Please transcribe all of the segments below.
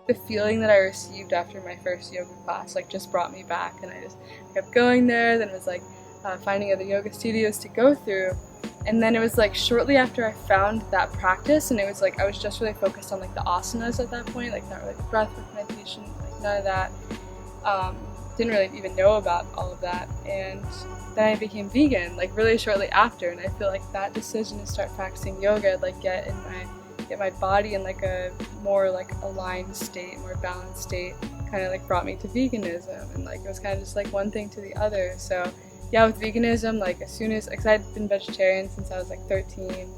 the feeling that I received after my first yoga class like just brought me back, and I just kept going there. Then it was like finding other yoga studios to go through, and then it was like shortly after I found that practice, and it was like I was just really focused on like the asanas at that point, like not really breathwork meditation, like none of that. Didn't really even know about all of that, and then I became vegan like really shortly after, and I feel like that decision to start practicing yoga, like get my body in like a more like aligned state, more balanced state, kind of like brought me to veganism, and like it was kind of just like one thing to the other. So yeah, with veganism, like as soon as, because I'd been vegetarian since I was like 13,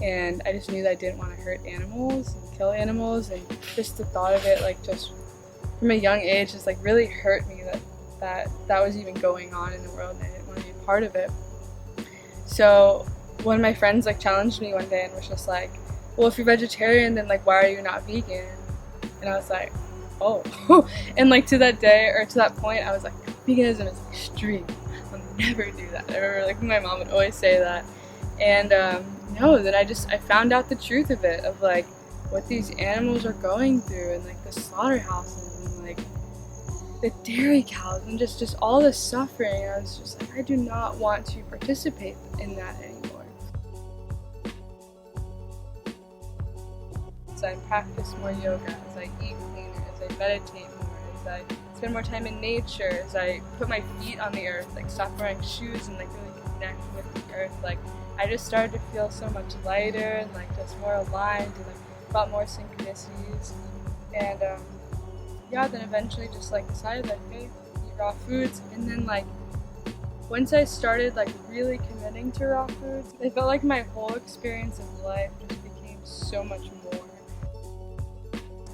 and I just knew that I didn't want to hurt animals and kill animals, and just the thought of it like just from a young age just like really hurt me that was even going on in the world, and I didn't want to be a part of it. So one of my friends like challenged me one day and was just like, well, if you're vegetarian, then like why are you not vegan? And I was like, oh. And like to that day, or to that point, I was like, veganism is extreme, I'll never do that. I remember like my mom would always say that. And no, then I found out the truth of it, of like what these animals are going through, and like the slaughterhouses, and like the dairy cows, and just all the suffering. I was just like, I do not want to participate in that anymore. As I practice more yoga, as I eat cleaner, as I meditate more, as I spend more time in nature, as I put my feet on the earth, like stop wearing shoes and like really connect with the earth, like I just started to feel so much lighter and like just more aligned, and like felt more synchronicities. And yeah, then eventually just like decided like, hey, eat raw foods. And then like once I started like really committing to raw foods, I felt like my whole experience of life just became so much more.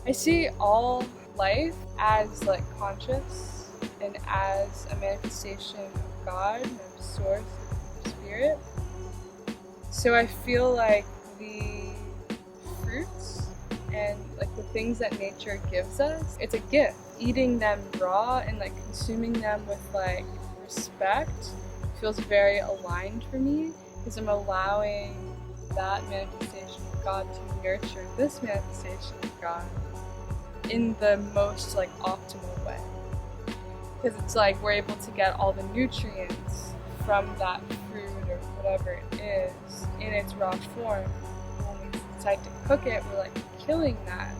I see all life as like conscious and as a manifestation of God, of source, of spirit. So I feel like the fruits and like the things that nature gives us, it's a gift. Eating them raw and like consuming them with like respect feels very aligned for me, because I'm allowing that manifestation of God to nurture this manifestation of God in the most like optimal way. Because it's like we're able to get all the nutrients from that fruit or whatever it is in its raw form. When we decide to cook it, we're like killing that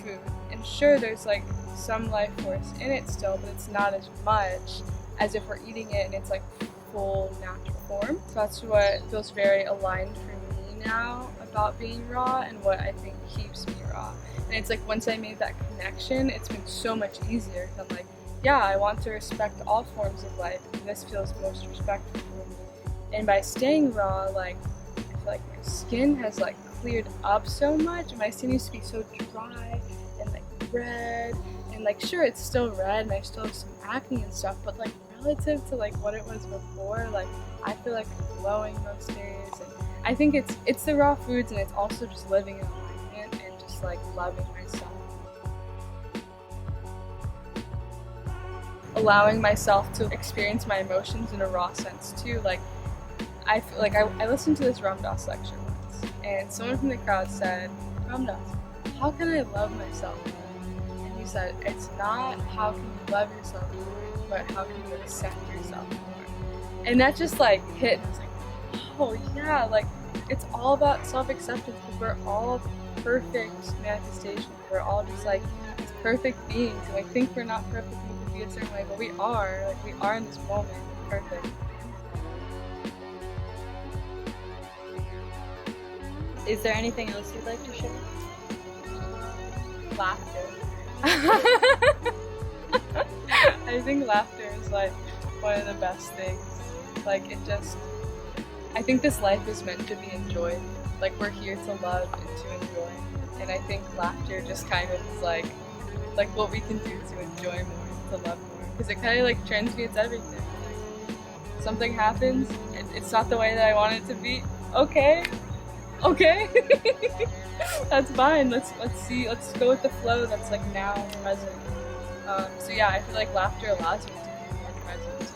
food. And sure, there's like some life force in it still, but it's not as much as if we're eating it in its like full natural form. So that's what feels very aligned for me now about being raw, and what I think keeps me raw. And it's like once I made that connection, it's been so much easier. I'm like, yeah, I want to respect all forms of life, and this feels most respectful for me. And by staying raw, like I feel like my skin has like cleared up so much. My skin used to be so dry and like red, and like sure, it's still red and I still have some acne and stuff, but like relative to like what it was before, like I feel like I'm glowing most days. And I think it's the raw foods, and it's also just living in alignment and just like loving myself. Allowing myself to experience my emotions in a raw sense too. Like I feel like I listened to this Ram Dass lecture once, and someone from the crowd said, Ram Dass, how can I love myself? And he said, it's not how can you love yourself more, but how can you accept yourself more? And that just like hit, and I was like, oh yeah, like it's all about self-acceptance, because we're all perfect manifestations. We're all just like these perfect beings, and I think we're not perfect be a certain way, but we are. Like we are in this moment, perfect. Is there anything else you'd like to share? Laughter. I think laughter is like one of the best things. Like it just, I think this life is meant to be enjoyed. Like we're here to love and to enjoy, and I think laughter just kind of is like what we can do to enjoy more, to love more, because it kind of like transmutes everything. Like, something happens, it's not the way that I want it to be. Okay, that's fine. Let's go with the flow that's like now present. So yeah, I feel like laughter allows me to be more present.